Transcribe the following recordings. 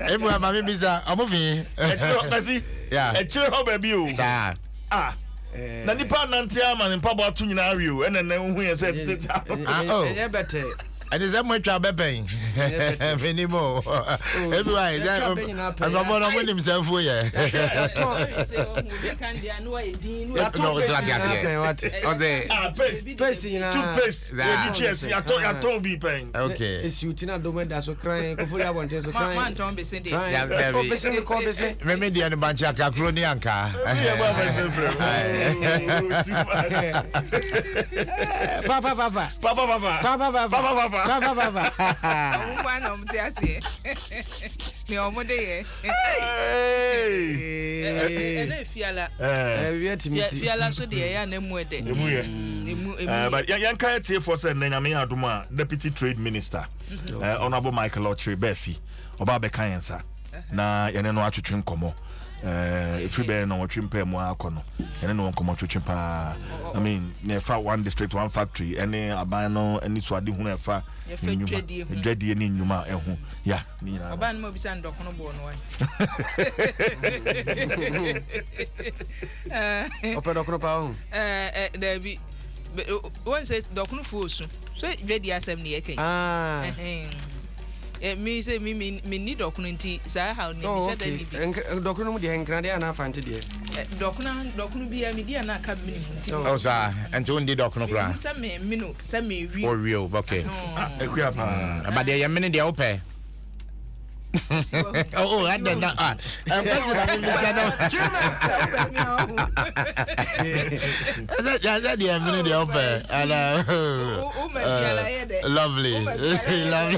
Ebu mama bisa amofi. Yeah. E chire ho baby o. Sa. Ah. Na nipa nante ama ne pa bo atu nyina ario ene na hu ye say oh better. And is that much a bepping? Minimo. Everybody, I'm going to win himself for you. Okay. It's you, Tina Domen, that's a crying. Hopefully, I want to cry. Don't be saying, Maybe the Banchaka Cronianka. Papa. One of the but Yanka for said Nenami Aduma, Deputy Trade Minister, Honorable Michael Loitering Befi, Oba Bekayansa. Na yaneno atwetwe komo if you be no twimpa mu akono yaneno komo twetwempa I mean near one district one factory any abano any swadi hu nefa dwadi ni nyuma ehu ya ni na oban mo bisa ndokono bo no open dokono pa hu there be one says dokono fu osu so dwadi asem ne yake me say me need document nti say how ni me shada ni bi document mu de henkra de ana fante de document bi ya me dia na ka me ni nti oh sir enti on di document kra say me no say me wi oh real okay ekuya pa but dey me ni de ope oh and then lovely everyone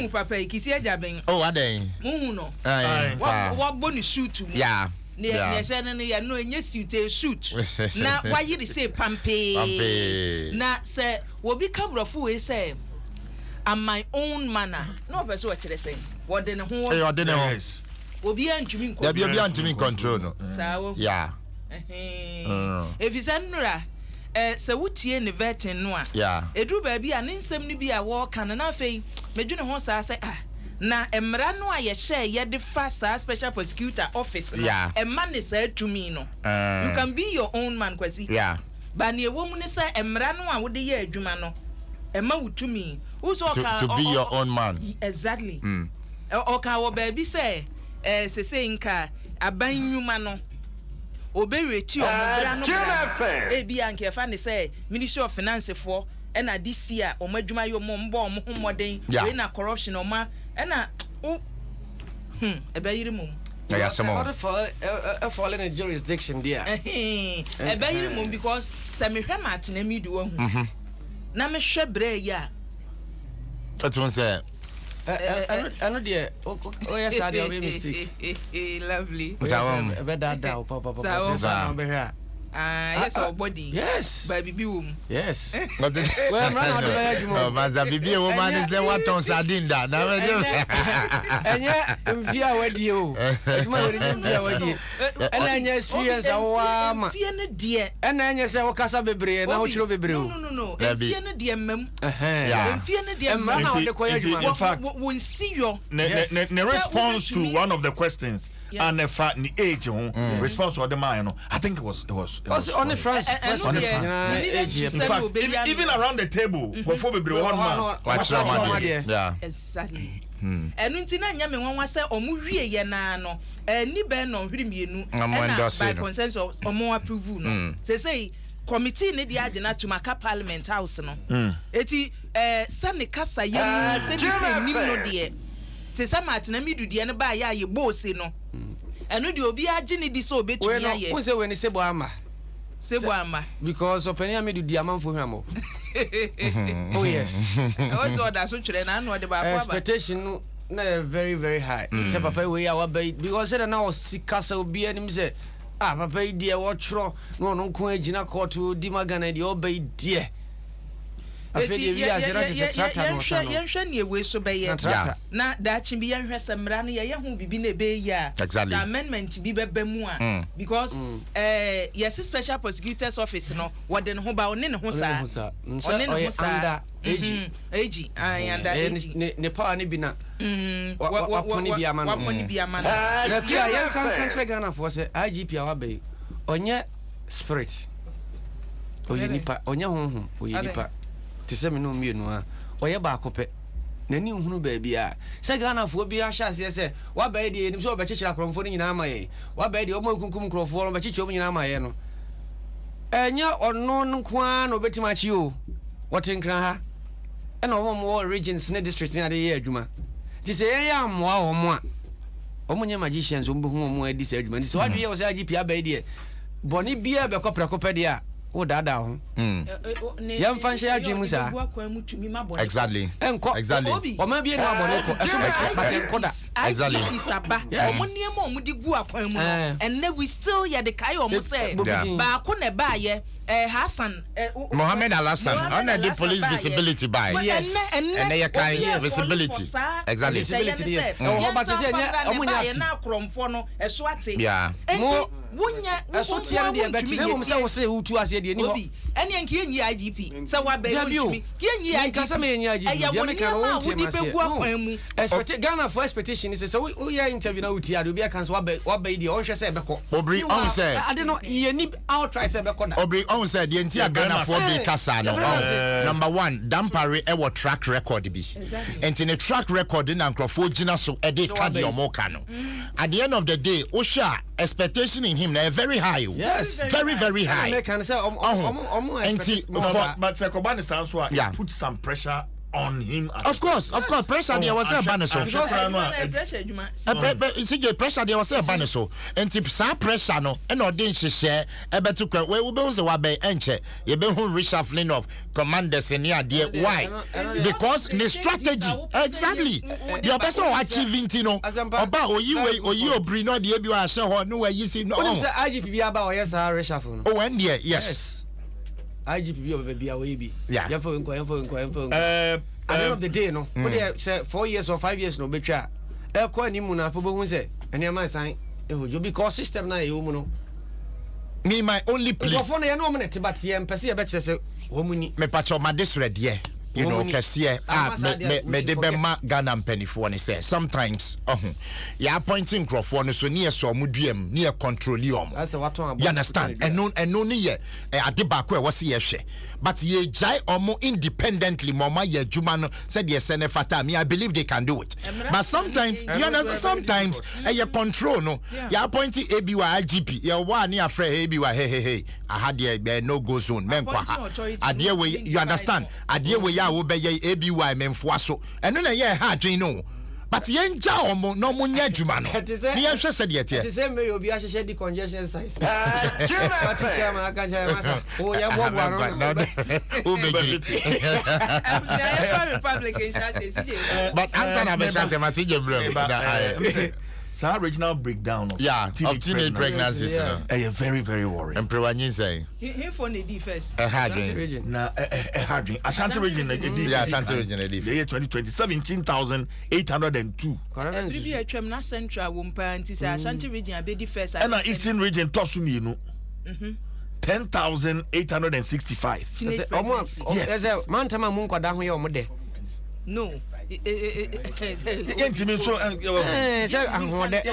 papa ikisi ajaben oh aden mu no wa boni suit mu yeah ne shene ne ya no enye suit na wa yiri say pampe na say wo bi kabrofo we say am my own manner no person wa kire say wo de ne ho wo de ne ho obi antumi control obi antumi control no sawo yeah if is anura se wutie ne vetin no a edu ba bi a ne nsem ni bi a wo kan na afei medwene ho sa say na emra no a ye share ye de fasa special prosecutor office no emma ne sa tumi no you can be your own man kwasi ba ne ewo mu ne sa emra no a wo de ye adwuma no emma wutumi who so ka to be your own man exactly o ka wo ba bi say se say nka abanyuma no obereti omobra no e bi anke fa ne say Ministry of Finance for ena this year omadwuma yo mbo homoden we na corruption oma ena ebayiri mum ya samo fall in a jurisdiction there ebayiri mum because se me hwe ma atena mi du wahu na me hwe bre ya atun say ano de o yes I dey mistake lovely da papa so be here yes our body yes by bibi wom yes but well man how do I do oh maza bibi woman is what on sardine da na we do enye mfia wadi o etuma we mfia wadi ena enye experience awa ma mfia ne de ena enye se wo kasa bebre na wo chiro bebre o no mfia ne de mam mfia ne de mam na de koya juma in fact we see your ne response to one of the questions and the fact the age response to the man no I think it was on the France in fact even around the table before we one man yeah exactly enu nti na nya me nwanwa se omu hwie ye na no ni be no hwiri mienu by consensus omu approve no say committee ne dia agena to maka parliament house no eti sane kasa ye mu se ni nim no de te sa matena midu de ne ba ya ye boss no enu de obi age ne di so obetumi aye we say we ni sebo ama because openia me do diamant for him oh yes what's all that so chire na no de ba expectation na very very high say papa we ya because say na o sikasa obi anim say papa e die wo chro no nko agina court di magana di obai die yɛnhwɛ ne ɛwei so bɛyɛ na daakye bi yɛnhwɛ sɛ mmara no yɛyɛ ho bibi na ɛbɛyɛ a sɛ amendment bi bɛba mu a because yɛse special prosecutor's office no wɔde ne ho ba ɔne ne ho saa ɔne ne ho saa agi ne power ne bi na wapɔne bi ama no na tua yɛnsa nka nkyerɛ Ghanafoɔ sɛ IGP a wabɛyi ɔnyɛ spirit ɔyɛ nipa ɔnyɛ honhom ɔyɛ nipa te sɛ me no mmienu a ɔyɛ baako pɛ n'ani nhunu baabi a sɛ Ghanafoɔ bi ahyɛ aseɛ sɛ wabɛyɛ deɛ yɛnim sɛ wɔbɛkyekyere akorɔmfoɔ no nyinaa ma yɛn wabɛyɛ deɛ ɔma kunkum nkurɔfoɔ no bɛkyekyere ɔm nyinaa ma yɛn no ɛnyɛ ɔno no nko ara na ɔbɛtumi akyi o wɔte nkra ha ɛna ɔmɔ regions ne district ne ade yɛ adwuma nti sɛ yɛyɛ amoa ɔmo a ɔmo nyɛ magicians ɔmo bɛhu ɔmo adi sɛ adwuma nti sɛ wadwe yɛ wɔ sɛ IGP abɛyɛ deɛ bɔne biaa bɛkɔ prɛko pɛ deɛ a wo daadaa ho yɛmfa nhyɛ adwene mu saa exactly ɔma bie ne wabɔne kɔ ɛso bɛte nkɔda exactly ɔmo nneɛma ɔmo de gu akwan mu no ɛnnɛ we still yɛde kae ɔmo sɛ baako na ɛbaayɛ Hassan Mohammed Al-Hassan on the police visibility by yes and they kind visibility exactly visibility yes but say nya na kromfo no ɛso ate yeah wonya ɛso tiare de bɛti na mo sɛ wo sɛ utu ase de ni ho ɛne anki enyi IGP sɛ wa bɛ ntumi enyi IGP ka sɛ me enyi IGP de me ka wo ti ma expect Ghana for expectation is sɛ wo ya interview na uti ade obi aka sɛ wa bɛ de ɔhwɛ sɛ ɛbɛkɔ obri on sɛ ade no ye ni out try sɛ ɛbɛkɔ da obri on sɛ de ntia Ghana for be kasa no number 1 dampare ɛwɔ track record bi enti ne track record na nkrofo gina so ɛde ka de ɔmo ka no at the end of the day osha expectation in him na very high yes very very high but Sekoba ne sounds so put some pressure on him of course pressure there was a ban so pressure there was a ban so enti sa pressure no e no de nhyehyɛ ebetu kwa we be hu se wa be enche ye be hu reshuffling of commanders in here there why because the strategy exactly the person achieving no oba oyi obri no de bi wa hye ho no wa yi si no o say IGP bi aba o yes reshuffle no oh when there yes IGP bi obabi a we bi yeah at the end of the day no what they say 4 years or 5 years no betwa e ko animu na afo bohu se ene man san e hojo because system na e mu no me my only plea go for na ye no mo net but ye mpese ye be kire se wo mu ni me pacho ma disred ye you know kesiye me de be ma Ghana mpanifo ne say sometimes ya appointing crofo no so ne so omuduam ne control you understand and no ne ye ade ba ko e wo se ye hwe but ye jai omo independently mama ye adwuma no said ye sene fata me I believe they can do it but sometimes you understand sometimes ye control no ya appointing ABY IGP ye wa ne afre ABY hey I had ye no go zone menkwa ade we you understand ade we ya wo be ye ABY memfo aso eno na ye ha adwen no but ye nja omo no mo nya adwuma no me ye hwe said ye tie the same way obi ahye the congestion size chairman aka chairman o ye bo bo who be Republicans but answer na be say message bro so original breakdown of teenage pregnancies very very worrying and prewanyin say he for the defense region na harding Ashanti region Ashanti region the year 2020 17,802 every atwam na central wo mpa anti say Ashanti region abedi first and eastern region tosu mienu 10,865 yes man tama mu nkwada ho ye omode no yentimi so say ahode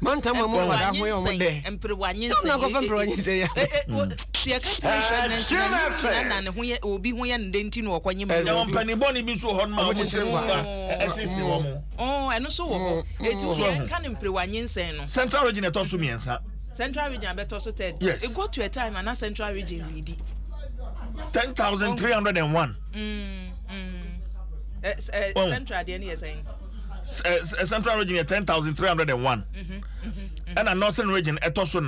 man tama mu nkwada ho ye omode emprewanyin say na go fa emprewanyin say ya tie ka pregnancy na ne ho ye obi ho ye ndenti no okwanye mu ya wampani boni bi so ho no ma mo kyere mu fa esisi wo mo eno so wo eti so kan emprewanyin say no central region etoso miensa central region better so third it go to a time and central region lead 10,301 central the any saying central region 10,301 and a northern region etoso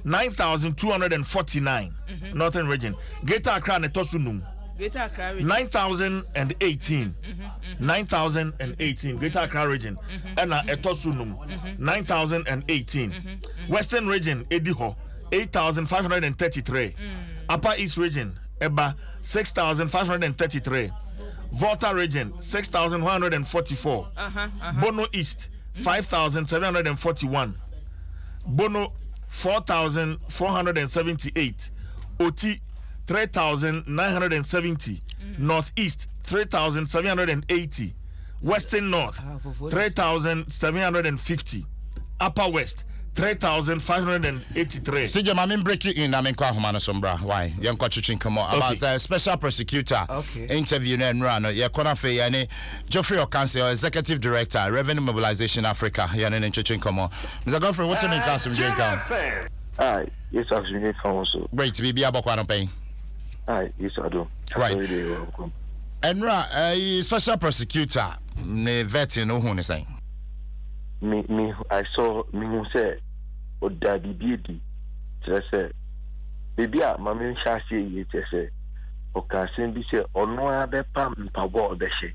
9,249 northern region greater Accra etoso num Greater Accra 9,018 9,018 Greater Accra region and etosunum 9,018 Western region Ediho 8,533 Upper East region Eba 6,533. Volta region 6,144. Bono East 5,741. Bono 4,478. Oti 3,970. Northeast 3,780. Western North 3,750. Upper West 3,583. CJ, I'm break you in. I'm in Kwahumana Sombra. Why? Young Coaching come on about the special prosecutor interview and run. Yeah, Konafe Yani Geoffrey Okanse, Executive Director, Revenue Mobilization Africa. Yeah, and Coaching come on. Mr. Godfrey, what's your name? Class from Jacob. Aye, yes, I've been here also. Great to be Abokwana paying. Aye, yes, I do. Right. And special prosecutor, vetting, no one is saying. Me, I saw me who said, "O daddy beauty." Just said, "Baby, my man shall say it." Just said, "O can't be said, or no other pam pabo the she."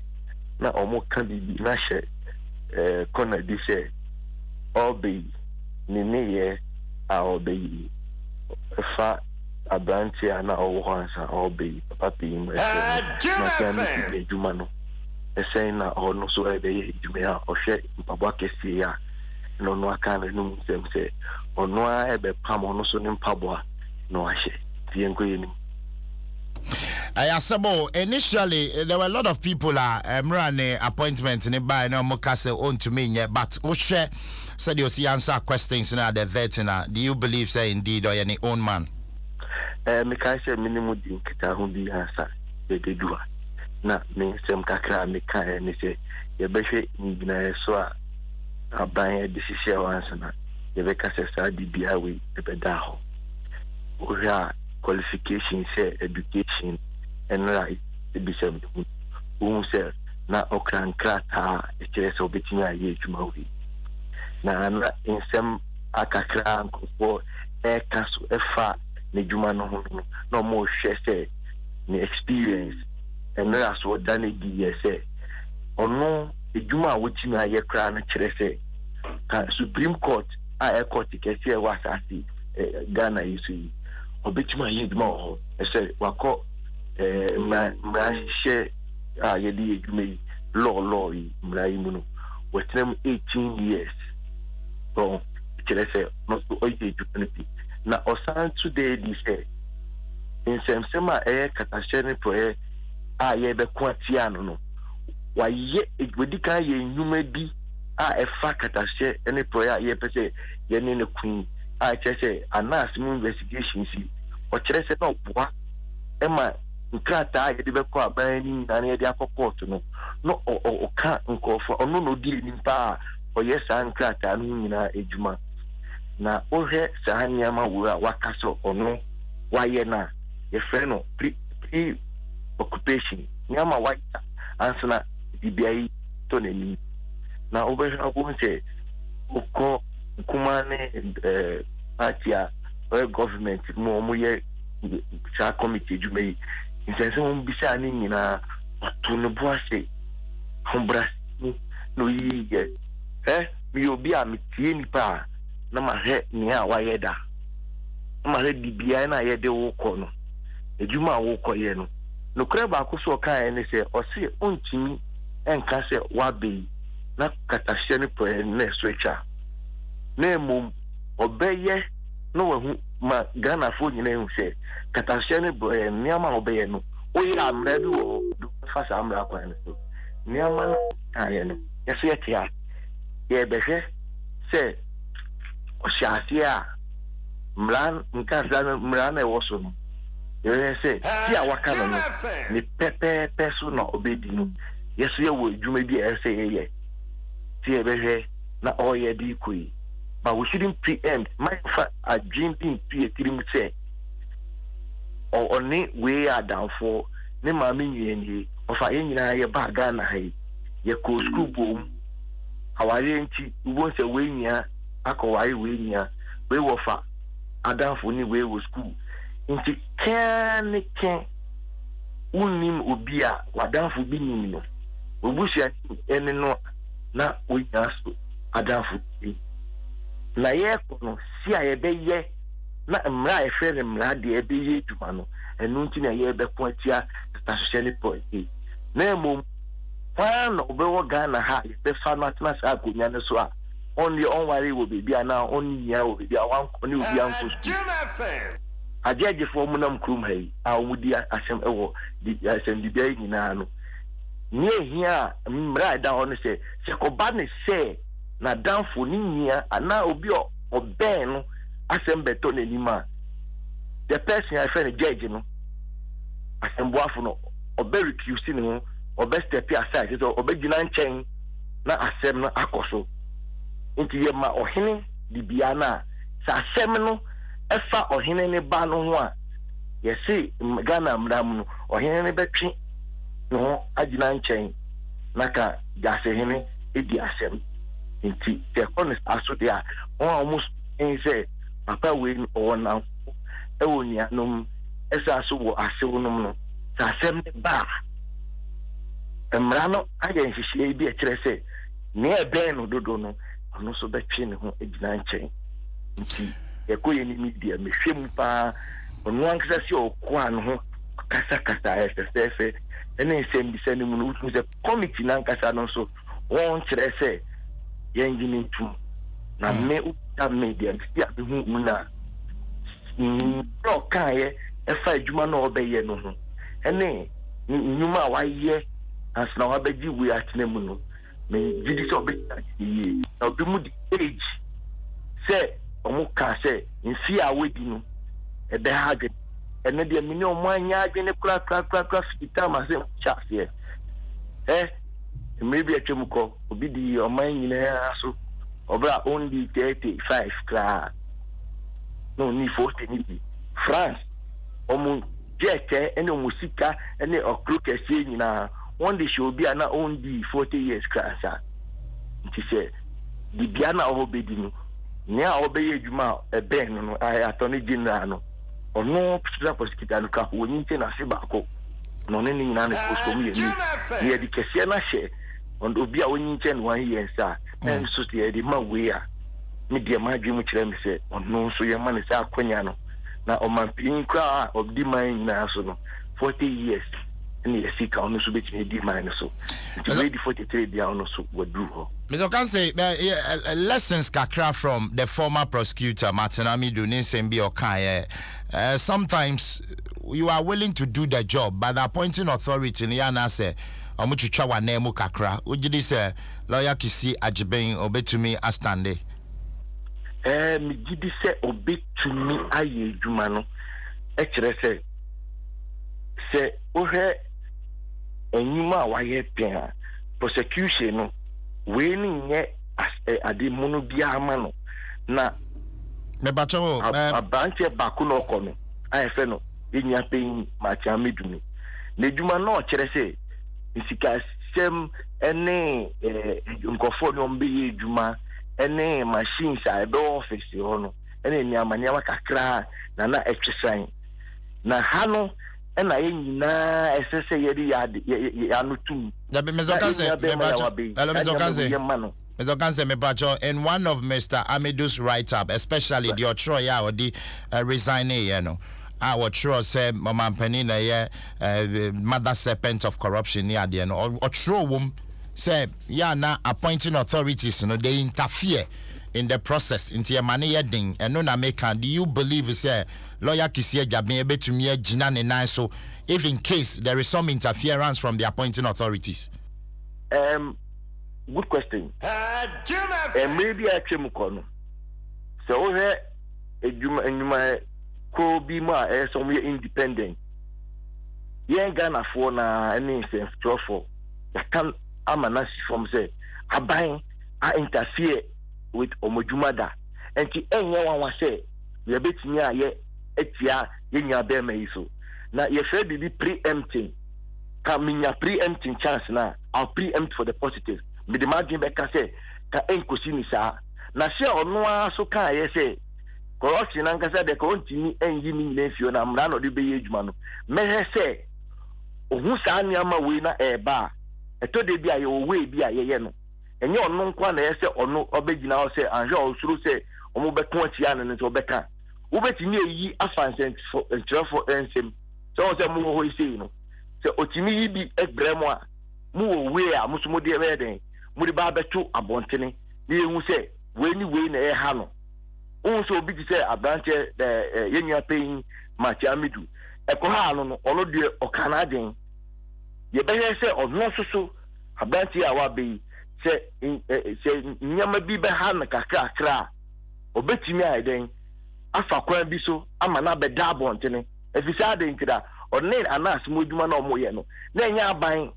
Now, almost can be nashe. Corner this say, "Obey, Nini, I'll be fat a branch and all once I'll be papi in my family." Saying that or no so you may have or share Pabakisia no no kind of no them say or no I be palm or no so in Pabwa no I share the ingredient. Initially there were a lot of people running appointments in by no Mokase on to me yet, but share said you see answer questions now the veteran. Do you believe say indeed or any own man? Me can say minimum din kita hundi answer they do. Na me sem kakra me kan ni se ye behwe nyina so a ban decision once na ye be ka se sa di bia we e be da ho o ya qualification say education and right e be sem o se na okran krata e kire se obetinya ye adwuma wi na insem akakra nko e kaso e fa ne adwuma no ho no mo hwe se ni experience. And that's what Danny D say. Or no, the Juma which you are your crown, Supreme Court, I court, I say, was I see Ghana, you see, or bet my head more. I said, Wako, my share, you may law, Mraimuno, with them 18 years. So, I say, not to oil humanity. Now, Osan today, they say, in some summer air, catastrophe for ye be kwatiano no wa ye edika ye nyuma bi e fa katashe any prayer ye pese ye ne queen chese anas mu investigation si o kire se no boa e ma nkrata ye de be kwa ban ni na ye de akokot no o ka nkofo ono no di ni pa o ye sa nkrata no nyina ejuma na o he sa haniama wo a wakaso ono wa ye na ye fe no pre occupation nyama white answer DBI to name na over say uko kumane partia or government mo ye sa committee jume insense mo bisa ni nyina to no boase hombra no yi mi obi a metie ni pa na ma he ni a wa yeda ma he DBI na ye de wo ko no ejuma wo ko ye no no kreba akuso kan ni se o se ontimi enka se wa be na katahye ni po na switcha na mum obeye no wahu ma Ghana fo nyina hu se katahye ni bo niama obeye no o ya amra bi wo do fa sa amra kwa ni so niama aye no yeso ye tia ye behwe se o shasia mran nka sa mran na wo so no ye say ti awaka no ni pepe peso na obedi no yeso ye wo dwuma bi e say ye ti e behwe na oye di kui but we shouldn't preempt my a dream thing to a dream say or only we are down for ne ma me nyi of a nyina ye ba Ghana hai ye ko school bom aware nti wo say we nya akoware we nya we wo fa adamfo ni we wo school nti kan unim obi a wadanfo bi nim no obusia ene no na oyaso adamfo bi na ye ko no si a ye be ye na mmra efe ne mmra de ebe ye dwuma no enu nti na ye be ko atia social policy na mum no obewo Ghana ha be fa no atena sa akonya ne so a only on worry wo bibia na on nya wo bibia wan oni obi anko ajeje fo mu nam krum hai a omudi asem ewo di asem di bia nyina no nie hia mmra da ho no se ko ba ne se na danfo ni nya ana obi oben no asem beto na nima the person I find judge no asem boafo no obe recuse no obe step aside so obe gina nchen na asem no akoso nti ye ma ohene di bia na sa asem no efa ohene ne ba no ho a ye se Ghana mdam no ohene ne betwe no agina nchen na ka gase hene edi asem nti the honest aso dia almost say papa we on now e wonia num esa so wo asewo num no sa asem ba emra no aye nhihie bi e kire se ne e ben no dodo no no so betwe ne ho egina nchen nti e ko ye ni media me hwem pa onu ankasa si okwa no ho kasa esesefe ene nsem bi se ne mu no utu se committee na ankasa no so won kire se yengini tu na me uta media bi hu na no kaye efa adwuma no obeye no ho ene nyuma wa ye asna wa beji we atene mu no me gidi so be yi na obi mu di age se omu ka se nsi a wedi no ebe ha gbe ene de mini omu anya adwene kura fita ma se chase maybe a chemical obi di oman nyina so obra only 35 kra no ni 40 ni France omu jete ene musika ene okruke sie nyina one day show bi ana only 40 years kra sa nti se di bia na obedi no ne a obeye adwuma ebe no atoni general no ono pisa prosecutor no ka woni nte na se bako no ne nyina na posto mu ye di kese na hye on obi a woni nche no 1 year sa na so tie di ma we a me de ma dwemu kire me se ono so ye ma ne sa akonya no na o man pin kra obdi man na so no 40 years ni esika ono so betime di man so the 43 dia ono so wadu ho. Mr. Can say lessons kakra from the former prosecutor Martin Amidu Nsem Newspaper. Sometimes you are willing to do the job, but the appointing authority ni yana say omuchucha wa nemu kakra. Ujidi say lawyer kisi ajibeng obetumi astande. Mi gidi say obetumi aye juma no. Ekire say ohe enyuma wa ye pia prosecution no we ni nye ade mono bia ama no na me bacho abanche bako no kono ayefe no enya pen macha medumi na djuma no kire se nsika sem ene nkofo no mbe ye djuma ene machines a do office ho no ene ni amanya makakra na etwesan na ha no na nyina esese yeri ya no tum da be mezokanse me bacho in one of Mr. Amidu's write up, especially the Otroya or the resigning, you know, our Otro say mama penina mother serpent of corruption near the end or Otro wom say yeah na appointing authorities, you know, they interfere in the process into your money heading and no na make. Do you believe say lawyer Kisie Jabe able to me Jina ne so if in case there is some interference from the appointing authorities? Good question. Maybe I came kono. So here ejuma ko bi ma some independent. Yen Ghana for na any sense for. Ya kan amana si from say aban a interfere with omojumada. Enti enye wan say we betimi aye etia yenya be mai so. Na ye fe bi preempting. Can minya preempting chance na I'll preempt for the positive. Me the margin be ka say ka enkosi ni sa na se ono aso ka ye say corruption anka say de ko ntimi enyi ni nefio na mra no de be yedwuma no me he say ohun sa niama we na eba eto de bia ye we bia ye no enye ono nkwa na ye say ono obegina o say anhwe osuru say omo be ko atia ne nso obeka wobetimi yi afansent for for ensem so say mu ho ise no se otimi yi bi ebrem a mu wo we a musumo de be den mu de ba beto abontene na ehu se we ni we na e ha no so obi ti say abrante yenua peyin Mati Amidu eko ha no ono de okana den ye be say ono so abrante a wa be se nyama bi be ha na kakra obetimi a den afa kwan bi so ama na be da abontene efisa de nkira onne anas moduma na omoye no na enya aban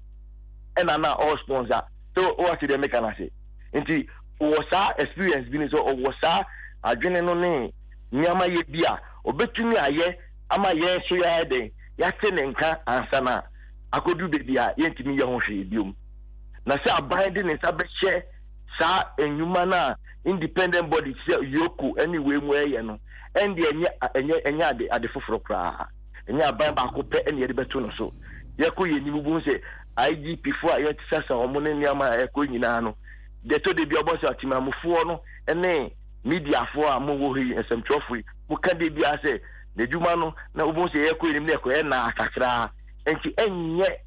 ena na all sponsor so what dey make ana say nti wo sa experience bi ni so wo sa adwene no ne nyama ye bia obetumi aye ama ye so ya den ya te ne nka ansa na akodu bebi a yentimi ye ho hwe biom na say aban de ne sa be hye sa enyuma na independent body say yoku anyway mu eye no and enya ade foforo kra enya aban ba ko pe ene ye de beto no so ye ko ye nimu bu se IGP fo a ye tsasa omo ne niama e ko nyina no de to de bi obo se atimamufuo no ene media fo a mo wo hi esem trofui mo ka de bi ase de djuma no na obo se ye ko nim ne ko e na akakra enti enye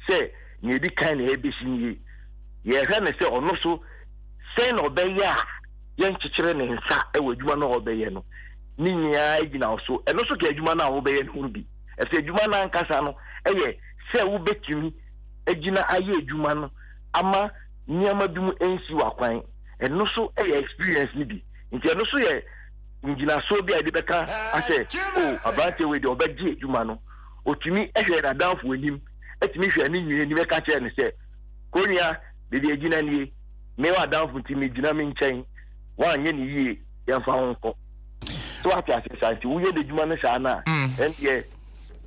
se ne di kan na e be shin ye hwe ne se ono so se na obeya ye nchichire ne nsa e wo djuma no obeye no ni nya igina so eno so ka djuma na obeye no bi e se djuma na nkasa no eye se wo betumi egina aye djuma no ama nyama bi mu ensi wakwan eno so eye experience ni bi nti eno so ye ngina so bi ade beka ase abante we de obeji djuma no otumi ehwe na danfo anim etumi hwe ni nwie ni beka kire ne se konia de de egina nie me wa danfo ntimi gina me nchen wa anye ni yie yemfa ho nko so ati asesa nti wo ye de djuma no sha na enye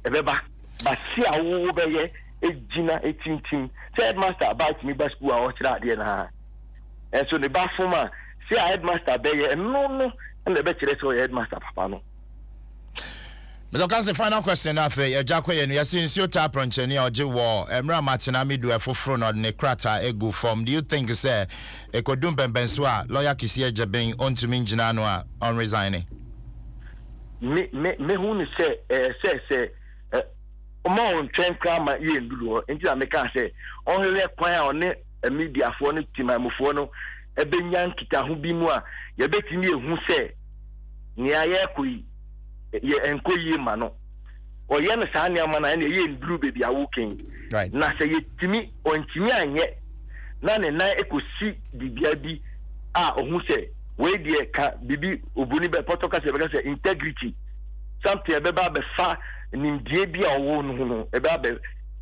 ebeba ba si awo be ye egina etintim say headmaster about me ba school a o kira de na and so the ba former say headmaster be ye no and the be kire so headmaster papa no me do kan say final question na fe e jakwa ye no ya since you tap proncheni a oje wo emra matina me do e foforo no ne krata egu form. Do you think say e kodum bembenso a lawyer kisi ejeben ontumi ngina no a on resigning me hu ni say omo on train krama ye nduro enti na me kan say on hele kwan a one media fo no timamufo no ebenya nkita ho bi mu a ye betimi ehu say ni aye koyi ye enkoyi ma no oye no sa anya ma na ye nduru bebi awoken right na say yetimi ontimi anye na ne na ekosi bibia bi a ohun say we de ka bibi obuni be potoka say integrity something ebeba be fa nimdie bi a wo no ebeba be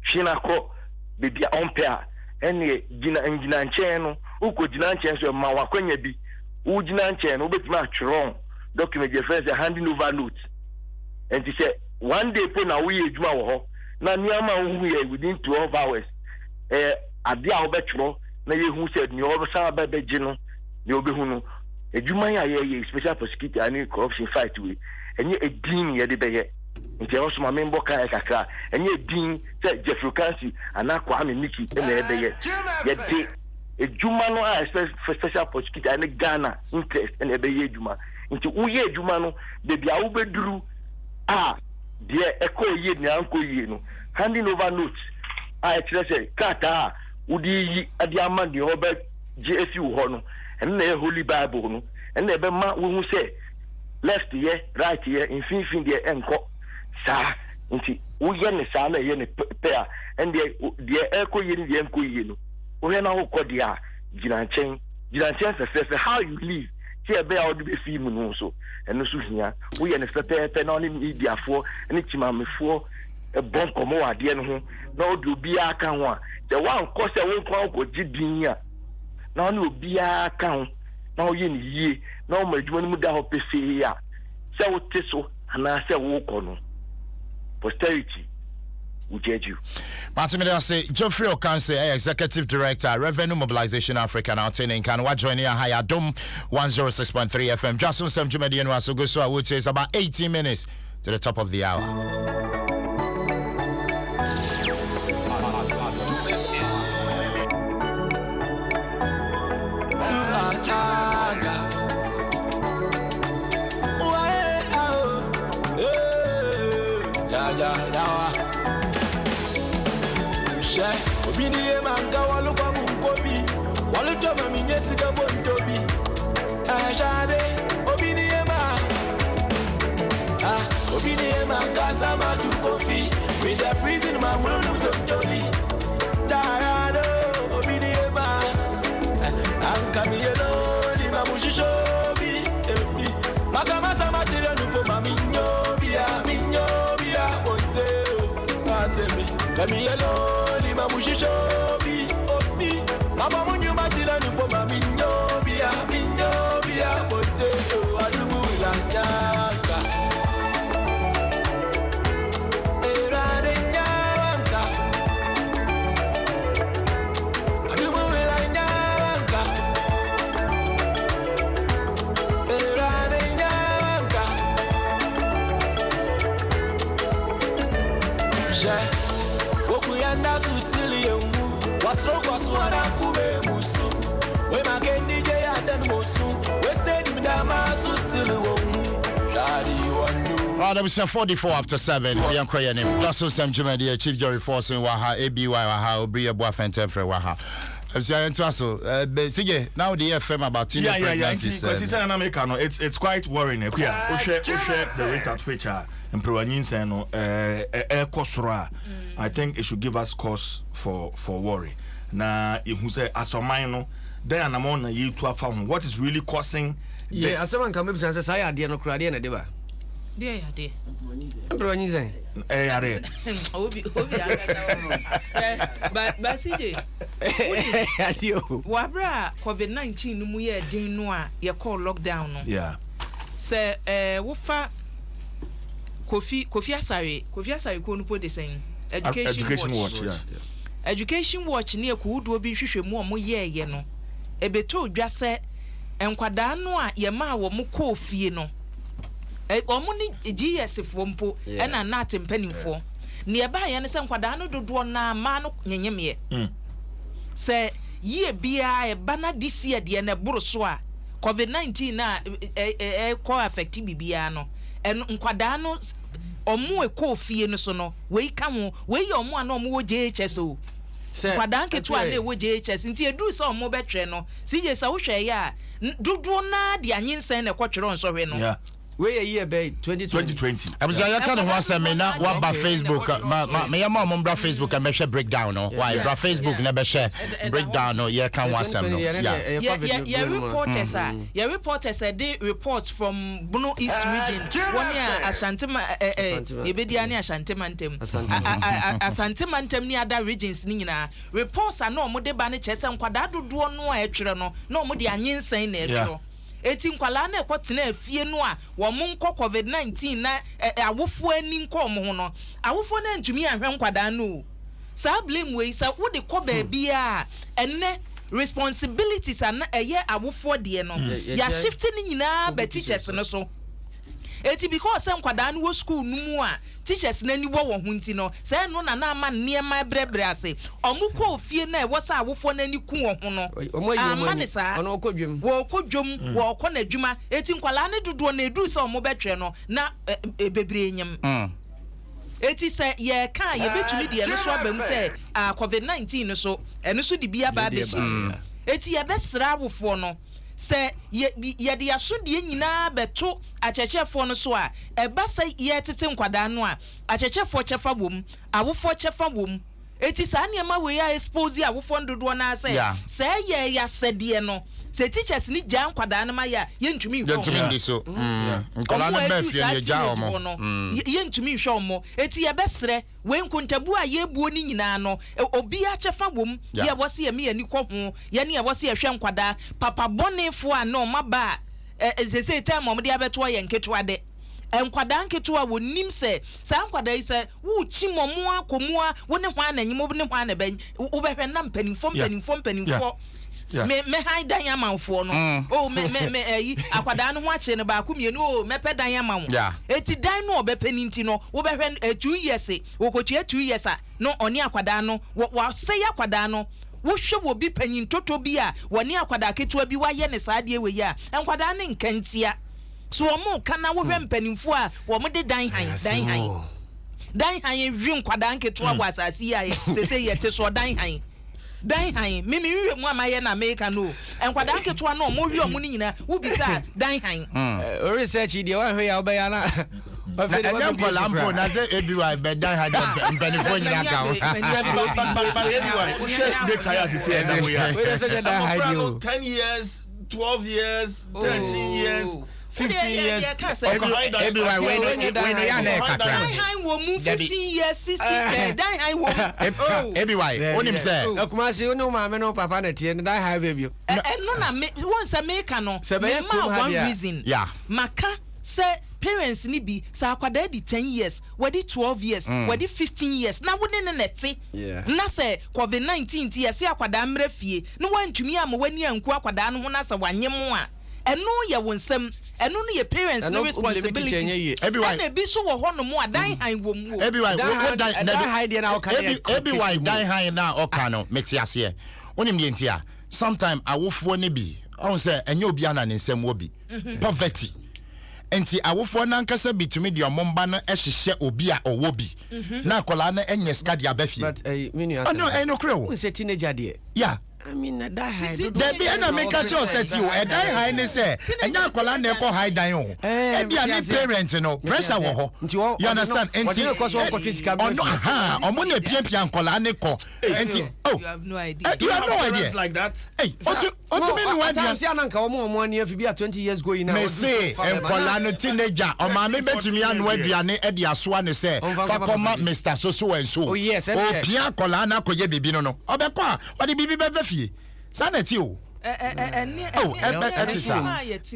hwina ko bibia ompea ene gina nchen no uko gina nchen so ma wakwanya bi u gina nchen no obetimi atwron document je friends handing over note and he said one day po na we ejuma wo ho na niama hu ye within 12 hours ade a obetwro na ye hu said ni obosa be no ni obehu no ejuma ya ye special prosecutor and corruption fight we enye edin ye de be ye nti e so ma membo kan kakra enye edin say Jeffrey Kansi anakwa amiki na ebe ye de ejuma no a special prosecutor and Ghana interest na ebe ye ejuma nti uye ejuma no de bia wo beduru de eko ye ni anko ye no handing over notes I say kata udi yi adi ama de oba GSU ho no en na Holy Bible no en na be ma wo hu say left here right here infin de enko sa nti wo ye ne sa na ye ne pair en de eko ye ni de enko ye no wo he na wo ko de a ginanchen say how you live here be out be film no so eno so hia wo ye ne pepe na oni media fo ene timamefo e bon komo ade no ho na odu obi aka ho a the one ko se wo kwa ko gidin a na oni obi aka ho na wo ye ne yie na o madwuma no mu da ho pese ya se wo te so ana se wo ko no posterity Ujeju. Martin say Geoffrey Okanse, Executive Director, Revenue Mobilization Africa, now in Canada, joining a high Adom 106.3 FM. Dwaso Nsem Newspaper, so go so I would say it's about 18 minutes to the top of the hour. Obini manga walu kwa mungobi walu toma minyesi ga bondobi Shade obini manga sama tu kofi with the prison man mulu so jolly Tarado obini Anka miyelo lima mushishobi Makama sama chile nupo minyobia Oteo Pasemi Kamiyelo lima mushishobi Obi Mama munyu machile nupo minyobia Oteo Adubu la nyaka Erade nyaka Adubu la nyaka Erade nyaka Okuyanda susili yemu Wasoko swara kube musu We makendi je adan musu We steady midama susili womu Shadi wandu That was 44 after 7. Young Koya name. Dwaso Nsem Newspaper, Chief Jury Force in Waha, ABY Waha, Obriya Boafent Efre Waha. Sige, now the FM about teenage pregnancies. It's quite worrying. Yeah, the rate at which I think it should give us cause for worry. Na you say as a minor, then I'm on you to found what is really causing. Yeah, as someone can say, I no crowd in a deba. Dear, But CJ, Wabra COVID-19 no muye din no a ye call lockdown no. Yeah. Say wofa Kofi Asare ko no po de sen education watch. Yeah. Education watch ne ko wudo bi hwehwe mu o mo ye no. Ebeto dwa se enkwada no a ye ma wo mo kofie no. Omo ni GS fo mpo na na atempanimfo. Ne ba ye ne se enkwada no dodo na ma no nyenyeme. Se ye bia e bana disia de na buru so a COVID-19 na ko affect bibia no. Enkwada no omo ekofie no so no we ka ho we ye omo ana omo wo JHS o. Kwada nketu a na wo JHS nti edu se omo betre no si je sa wo hwe ya dodo na de anyinsen na kwotwero nso hwe no. Yeah. We a year by 2020. I was like, I was saying, now what about Facebook? My mom brought Facebook and share breakdown. No, why? Brought Facebook never share breakdown. No, yeah, can't want some. Yeah, reporters are. Yeah, reporters the reports from Bono East region. 1 year Ashantema, Ebediani Ashantimantem, Asantimantem near other regions. Nina reports are no more de baniches and Quadado do no etro no more the onion saying etro. Eti nkwala na ekotena afie no a wo mo nkọ COVID-19 na awofo ani nkọ mo ho no awofo na ntumi ahwe nkwada no sa blame we sa wo de kọ ba bia enne responsibilities ana eye awofo de no ya shifting ni nyina ba teachers no so eti because nkwada no wo school no mu a teachers na ni wo ho nti no say no na na ama niema brebre ase omukọ ofie na e wo sa awofo na ni ku wo ho no amane sa ono okodwem wo okodwom wo okọ na adwuma eti nkwala ne dodo na edu se omo betwe no na bebre enyem eti se ye kan ye betumi de no so abam se COVID-19 no so eno so de bia ba be shi eti ye besra awofo no se ye de asodie nyina beto achechefo no so a eba se ye tete nkwada no a achechefo chefa bom awofo chefa bom eti sa niema we ya expose awofo ndodo na se se ye ya sede no se teachers ni ja nkwada no ma ya ye ntumi info ye ntumi so nkola na ba fie ni ja omo ye ntumi hwe omo eti ye besre we nkuntabu a ye buo ni nyina no obi a chefa bom ye wose ye me ani kɔ ho ye ne ye wose ye hwe nkwada papa bonefo a no maba se time mo de abeto ye nketo ade enkwada nketo a wonim se sa nkwada yi se wo chi momo akomoa wo ne hwa na nyimo ne hwa na ben wo behwe na mpanimfo me hai dan yamanfo no o me akwada no ho ache ne ba akomienu o me pe dan yaman eti dan no obepani nti no wo behwe 2 years wo kotua 2 years a no oni akwada no wo say akwada no wo hwe wo bi panyin toto bi a woni akwada ketua bi wa ye ne saade we ya enkwada ne nkantia so omo kana wo hwe mpanimfo a wo mo de dan han dan han wi nkwadaa nketewa wɔ asase yi a sese yɛte so dan han me wi mu amaye na America no nkwadaa nketewa no mo wi omo ni nyina wo bisa dan han research dey wa hwe ya obeya na Anya Polampo na say everywhere be dan had benefo nyina ka ho. Everywhere. 10 years, 12 years, 13 years. 15 years. Everywhere we no ya na kakra. Dan han wo mu 15 years, 16 dan han wo. Everywhere. Onim say. Akumasi unu ma me no papa na tie dan han baby. No na me once America no. One reason. Yeah. Maka say parents ni bi sa akwada di 10 years, wadi 12 years, wadi 15 years. Na woni ne neti. Na say COVID-19 ti yesi akwada mre fie. No wantumi am wani anku akwada no ho na sa wanyem a. Eno ye wonsem, eno no ye parents no responsibility. Everywhere. Na bi so wo ho no mo adan han wo mu. Everywhere. Dan hide na oka. Everywhere dan han na oka no metiase. Onim ye ntia. Sometime awofo ne bi. On say enye obi ana ne nsem wo bi. Poverty. Enti awofo na nkasa bitumi de omomba no ehihye obi a owo bi na akola na enye ska de abafie but no no creo who say teenager there yeah I mean that high there be na make a cho set you e die high ne say enya akola na ekọ high dan o e bia ne parent no pressure wo ho you understand enti omo na piapia akola ne ko enti you have no idea like that hey what mean what you say ananka omo ani afi bia 20 years go ina me say enkola no teenager o ma me betumi anu aduane e de asoa ne say fa koma Mr. So and so oh yes o pia akola na koye bibi no obekọ a o de bibi be fie saneti o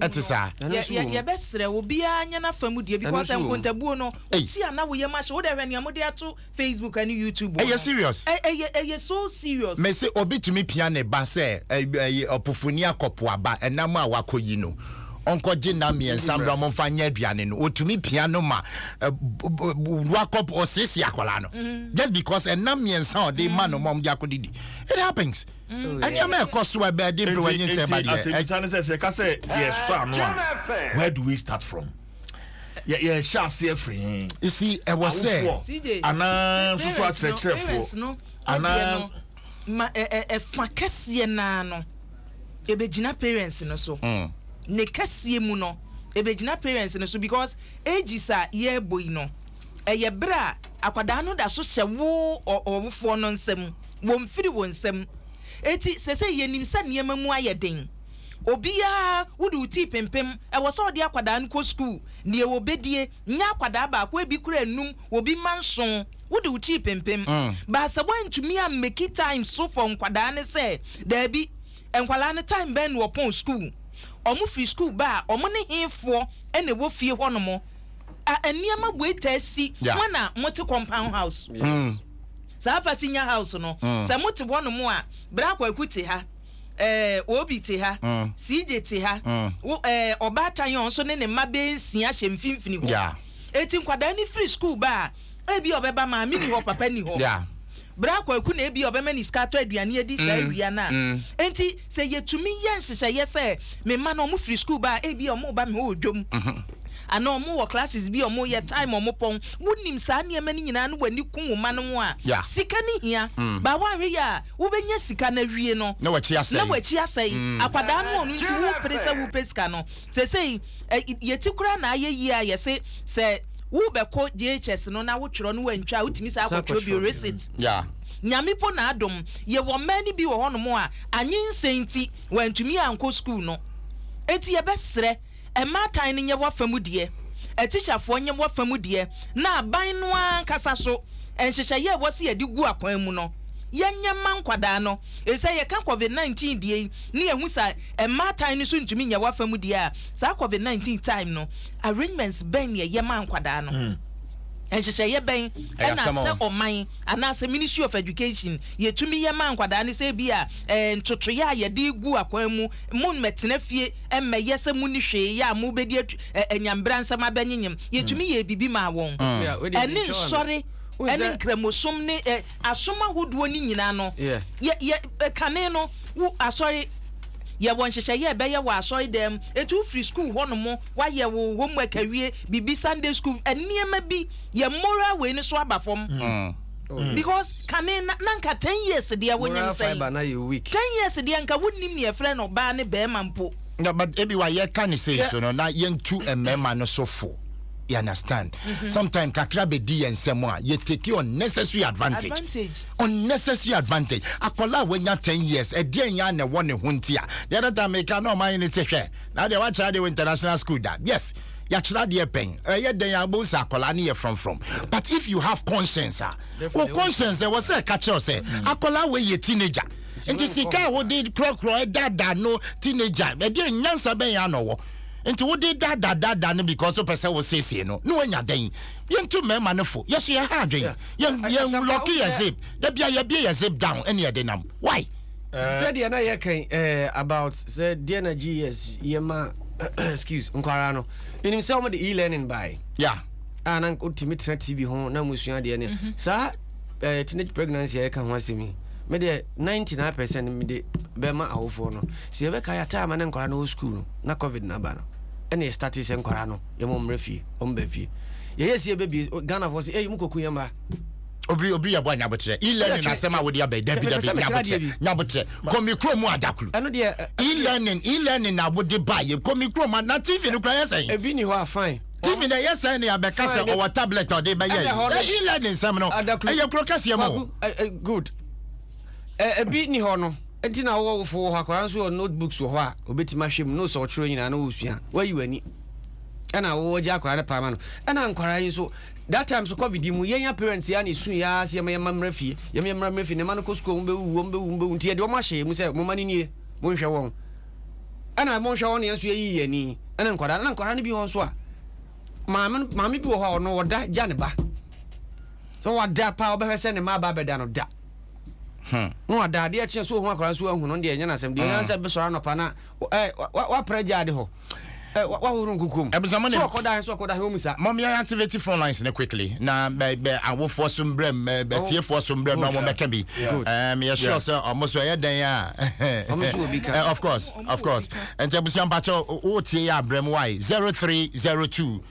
etisa ye besre obi anya na famu die because enkontabuo no ti ana wo ye ma hwe wo de hwe ne amode ato Facebook and YouTube you serious so serious me say obi tumi pia ne ba say opofoni akopo aba enam a wakoyi no onko gina miensa mbra mo fa nya aduane no otumi pia no ma wakop osisi akola no just because enam miensa o de man no mom dia kodidi it happens and you make cause we be dey when you say bad where do we start from yeah sha see free you see I was say ana so atrefo ana ma fa kase na no ebegina parents no so ne kase mu no ebegina parents no so because ages a ye boy no eye bra akwada no da so hyewo owofo no nsem wo mfiri wo nsem eti sese yenim sa niema mu ayeden obia wudu uti pempem e wo so de akwada no ko school ne e wo bedie nya akwada ba ko ebi kura enum obi manson wudu uti pempem ba sabo ntumi am make time so for nkwada ne se da bi enkwala ne time ben wo pon school omu free school ba omu ne hinfo ene wo fie honomo eniema bueta si wana mote compound house sa fasinya house no sa mote honomo a bra kwa kuti ha obi te ha CJ te ha obatan yon so ne mabe nsia hye mfimfini ho eti nkwada ni free school ba ebi obeba ma mi ni ho papa ni ho bra kwa ku na ebi obema ni scatter aduane edi sa awia na enti se yetumi yenhye yese me ma no mo free school ba ebi omo ba me odwom ana omo wo classes bi omo ye time omo pon wunim sa ne ma ni nyina no wani kun ma no a sika ni hia ba wanwe ya wo benya sika na wie no na wachi asai akwada no onu nti wo presa wo pesika no se yeti kura na ayeyi a yese se wo beko DHS no na wo tworo no wantwa utimi sa akotro bi receipt nyamipo na adom ye wo mani bi wo hono mo a anyinsenti wantumi anko school no eti ye besre e matan nye wo famudie e teacherfo nye wo famudie na aban no ankasa so enhyehyɛ ye wo se ye di gu akwan mu no yenye mankwada no e say ye ka COVID-19 die ne ehu sa e matan ni so ntumi nya wo famudie a sa COVID-19 time no arrangements ben ye mankwada no enhyehyɛ ye ben na se oman ana se Ministry of Education ye tumi ye mankwada ne se bia ntotoye a ye di gu akwan mu mun metena fie emmeye se mu ni hwe ya mu bedi enyambra nsama benyem ye tumi ye bibi ma won ene nsori ene kremosom ne asoma hodo ni nyina no ye kane no wo asori ye won hyehyɛ ye be ye wa asɔre dem etu free school ho no mo wa ye wo homework awie bibi Sunday school eniema bi ye moral we ni so aba fom because kane nanka 10 years dia wonyam say 10 years dia nka wonnim ne friend no ba ne be mampo no but ebi wa ye kan say so no na yen tu emema no so fo. You understand? Sometimes kakra be di ensem a you take unnecessary advantage. Unnecessary advantage. Akola when you 10 years, e dey nya na won ne huntia. The other time make no mind ni say hwe. Now they watch the international school that. Yes. Ya chira de pen. Ye den ya bo sa akola ni ye from. But if you have conscience, conscience e was say catch you say akola we ye teenager. Enti sika wo dey krokro dada no teenager. E dey nyansa ben ya no wo. Into what did that because of person was saying no enya den yen to me manfo yes you ha dwen yen lucky as zip da bia ye zip down any denam why said you na ye kan about said the energy yes yema excuse nkwara no enim say o the e-learning by yeah anan ultimate TV ho na musua de ne sa teenage pregnancy ye kan ho asemi me de 99% me de be ma awofo no se be ka ya time na nkwara no school na covid na ba no ene status nkwara no ye mo mrefie o mba fie ye yes ye baby Ghana for say mukoku yamba obri ya bwa nyabotre e-learning asema wo dia be dabi nyabotre komi kromu adakulu eno de e-learning na wo de ba ye komi kromu na TV no kra yesen e bi ni ho fine TV na yesen ya be kase o tablet o de be ye e-learning sam no e ye kro kase mo good e bi ni ho no enti na wo fo ho akora nso notebooks wo ho a obetima hwem no so otwero nyina na wo sua wayi wani ana wo ja akora na pama no ana nkwara yin so that time so covid mu yenya parents ya na su ya se yema mrafie yema mrafie ne man ko school mbe nti de o ma hye mu se mo mani nie mo nhwe won ana mo nhwe won ne so yi yani ana nkwara ne bi won so a maame bi wo ho no woda ja ne ba so wada pa obehwese ne ma ba beda no da no ada de eche so ho akora so ahu no de enya na asem de yansa be so anopa na wa preja de ho wa hurun kukum so koda ho musa mom ya activate phone lines ne quickly na be awo for some brem be tie for some brem no mo be ka bi me sure say almost we den ya of course and abusian pacho o tie ya brem why 0302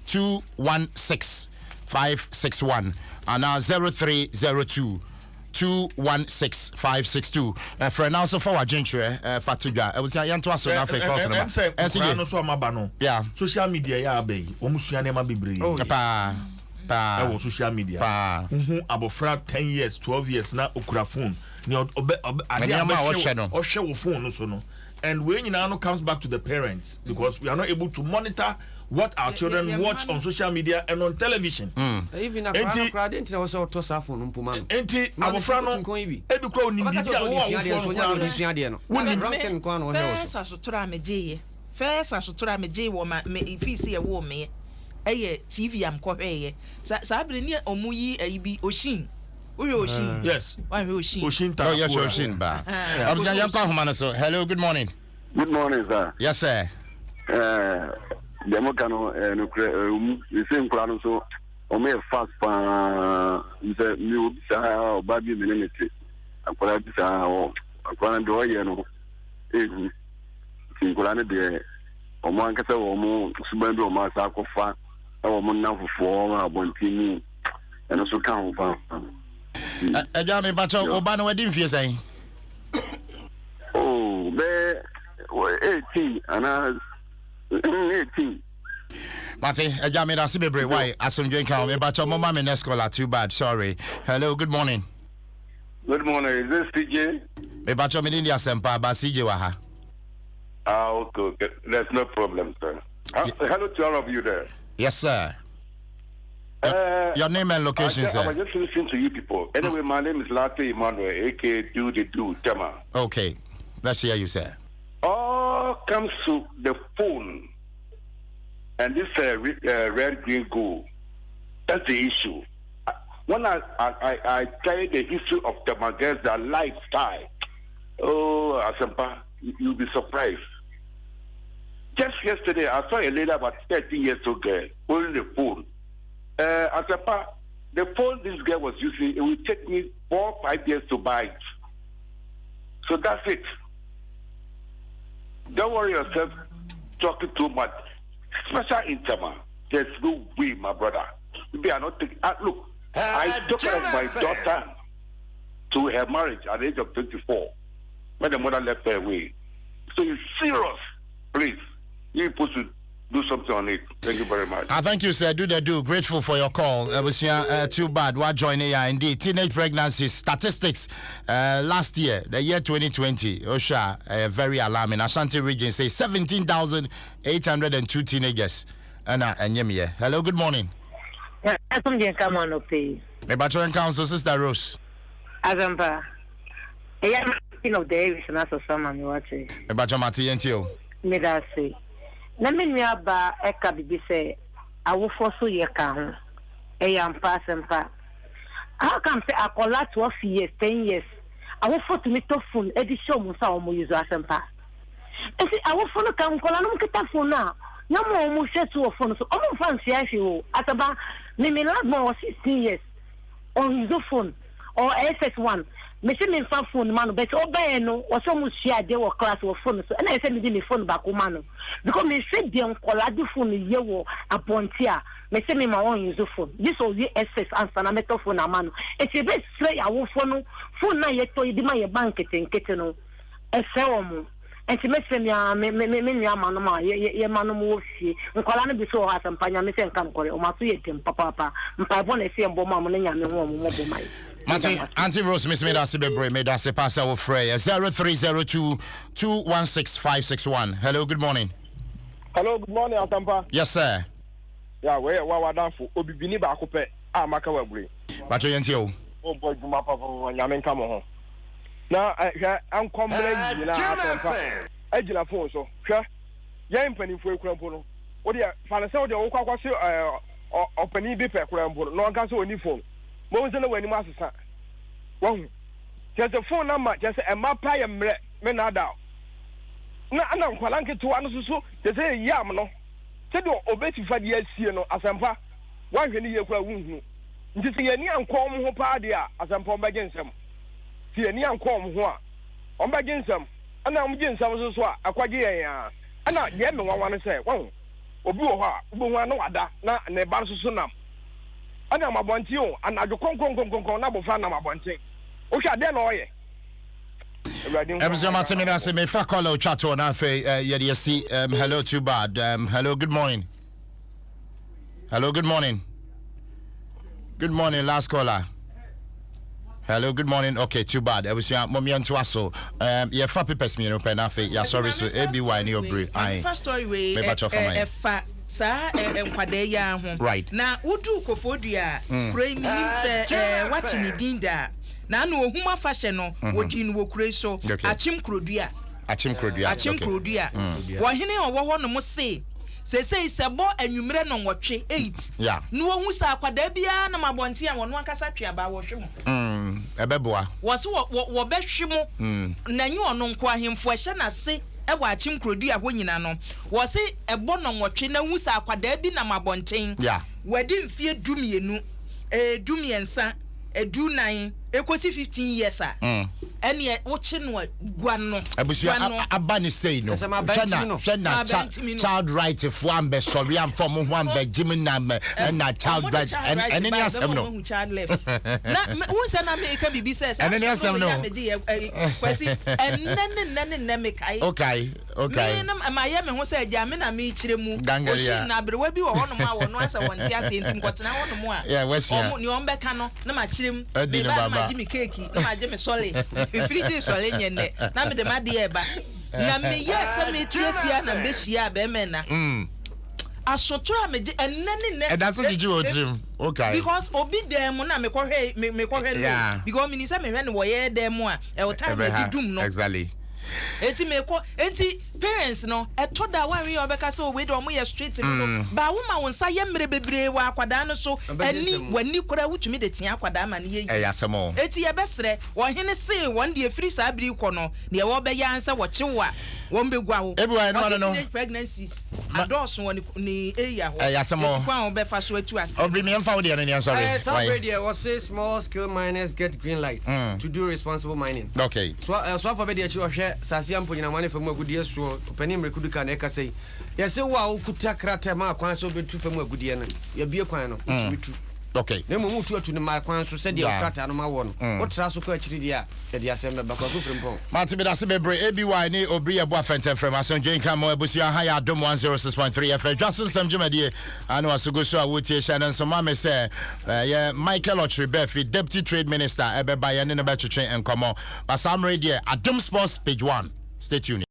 216 561 and now 0302 216-562. For now, so far, Gentry, Fatugua. I was young to us on Africa. Yeah. Social media, yeah, baby. Omusiane Mabibri. Oh, social media. Abofra 10 years, 12 years, now okura phone. Or share phone, so no. And when you now comes back to the parents because we are not able to monitor what our children watch on social media and on television. Even a crowd didn't also toss off on Puman. Enti abofrano edukro ni bibia wo first asotra meje first asotra meje wo ma if see e wo me eye TV am ko hweye sa abire ni omuyi ayibi oshin Oshin. Yes. Why Oshin? Oshin. Oh, yes, Oshin. So, hello, good morning. Good morning, sir. Yes, sir. Democano, the same plan, so, or may fast the new baby minimity. I put out this or do you know? In Kulana de Omankasa or more Subando Masakofa or Mona for Bontini and also count. Ajame bacho obano wedding fee say. Oh, be 18 and 18. Mate, ajame da sibebre why asomdwen kan me bacho mama me next caller too bad. Sorry. Hello, good morning. Good morning. Is this CJ? Me bacho me ndi asempa ba CJ wa ha. Okay. There's no problem, sir. Hello to all of you there. Yes, sir. Your name and location, sir. I was just listening to you people. Anyway, my name is Latte Emmanuel, aka Do the Do, Tema. Okay, let's hear you, sir. All comes to the phone, and this red, green, gold. That's the issue. When I tell you the history of the Magazine lifestyle, oh, Asampa, you'll be surprised. Just yesterday, I saw a lady about 30 years old girl holding the phone. Asampa, the phone this girl was using, it will take me 4 or 5 years to buy it. So that's it. Don't worry yourself talking too much. Special interma. There's no way, my brother. Maybe I not take. Look, I took care of my daughter to her marriage at the age of 24 when the mother left her away. So you're serious, please. You're supposed to do something on it. Thank you very much. Thank you, sir. Do. Grateful for your call. Was too bad. What joining here indeed? Teenage pregnancies statistics last year, the year 2020. Osha, very alarming. Ashanti region says 17,802 teenagers. Hello, good morning. Come on, okay. My Bachelor Council, Sister Rose. Azampa. I am Davis and also someone watching. My Bachelor Matientio. Me that say. Let me ba eka bibi say I will force you can. I am passing pa. How come say I call that 12 years, 10 years? I will force me to phone. Edition musa omo use asempa. I say I will phone can call no kita phone now. No more omo share to phone so omo fancy I feel. Ataba me lad more 16 years on his phone or SS1. Me say me fan phone man but obey no or some share dey work class or phone so and I say me dey phone back man because me say dem call the phone ye wo apontia me say me ma won use phone this was the SS answer na meto phone na man e say be say ya wo phone na ye to di ma ye bank tenkete no e fe wo mo and me say me man ma ye man mo fi nkola no bi so ha sampanya me say nkam kore o ma so ye tem papa mpa bo na say mbo ma mo na nya me ho mo bo mai Auntie Rose, Miss Medasi Bebre, Medasi Passa of Freya, 0302-216-561. Hello, good morning. Hello, good morning, Atampa. Yes, sir. Yeah, we're done for Obibini Bakupe, Makawabre. But you ain't you. Oh, boy, you map of Yamin Kamo. Now, I'm complaining. I did a phone, so, Yam penny for Crampono. What do you find a sound of Okwasi or Penny Bipe Crampono? No one can so any phone. Most of the way, master. Well, just a phone number, just a map pie and menada. No, I don't want to answer so. They say, Yamano. Said, obey for the years, you know, as I'm far. Why can you go wound? Just see any uncom who party as I'm from against them. See any uncom who are on against them. And I'm against some of those a quite year. And not yet, no one to say, well, Obuha, Buana, not a Barsunam. I am about you, and I go come number fan of my bunting. Okay, then, oh, yeah. Hello, too bad. Hello, good morning. Hello, good morning. Good morning, last caller. Hello, good morning. Okay, too bad. I was your mommy and Dwaso. Yeah, for papers, me no penafe. Yeah, sorry, so ABY near break. First story way. Sa enkwade ya ho right na udu kofodua kure minim se wachi ni dinda na no ohuma fashe no wodi no wokure so achim krodua wo hene owo ho no mo se sebo anwumre no nwotwe 8 yeah no ohu sa akwada bia na mabonte a wono akasa twaba wo hwe mo ebeboa wo so wo behwe mo na nyu ono nko ahemfo ehye na se ewa achim krodu a honyina no wo se ebo no nwotwe na hu sa akwada bi na mabonten yeah wadi mfie dumienu dumiensa edunan ekosi 15 years a ene wo chi no gua no abusia abani say no shana child right for ambe sorry am from ho ambe jimina na child right and any asem no child left na who say na me ka bibi says and any asem no kwesi enne me kai okay me na amaye me ho say ja me na me chire mu o shi na brewa bi wo hono ma wo no asa wonti ase ntim kwotena hono mu a yeah wesia ni on beka no na ma chire mu me ba ma jimi keki na ma jimi sole friji sole nyenne na me de ma de eba na me yesa me tiesia na be hia be me na asotura me enne and that's what you do okay because obi dem na me kohwe no because me ni say me hwe no wo ye dem a e o time e dum no exactly enti parents no etoda wan we obeka so we do mo ye street no ba wo ma wonsa ye mere bebre wa akwada no so ani wani kora wutumi de tia akwada ma ne ye yasemo enti ye besre wo hene se won de free sa biri kɔ no ne wo be ya ansa wo chewa won begwa wo everyone no pregnancies adults won ni area ho yasemo kwan obefa so atu ase obri me mfa wo de no sorry some radio was say small scale miners get green light to do responsible mining. Okay, so for be de achi ohwe sase ampo nyina mane famu agudie so opani mrekudu ka na e ka sei yese wo a okuta krata ma kwan so betu famu agudie no ya bie kwan no utu. Okay, ne mo mutu atu ne ma kwan so se de krata no ma wo no wo tra so ko achiri dia ya de asem ba ko frimpon Martin Bedase bebre ABY ne obri ebo afenten from ason Jenka mo ebusia ha ya Adom 106.3 FM Dwaso Nsem Newspaper anu asugo so a wotie sha so ma me say ye Michael Loitering Deputy Trade Minister ebeba ye ne be twetwe enkomo basam radio Adom Sports page 1. Stay tuned.